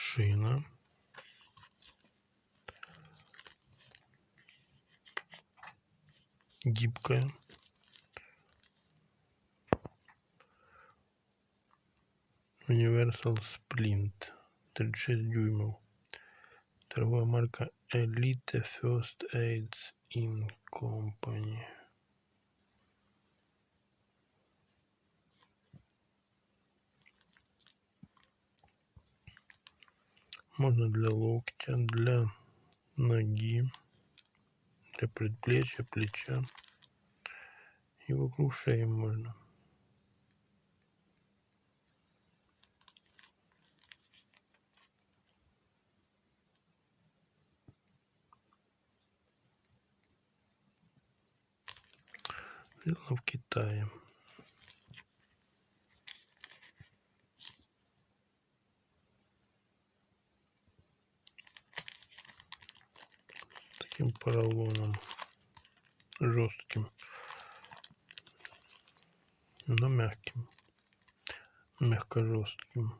шина, гибкая, Universal Splint, 36 дюймов, торговая марка Elite First Aid in Company. Можно для локтя, для ноги, для предплечья, плеча и вокруг шеи можно. Сделано в Китае. Таким поролоном жестким, но мягким, мягко жестким.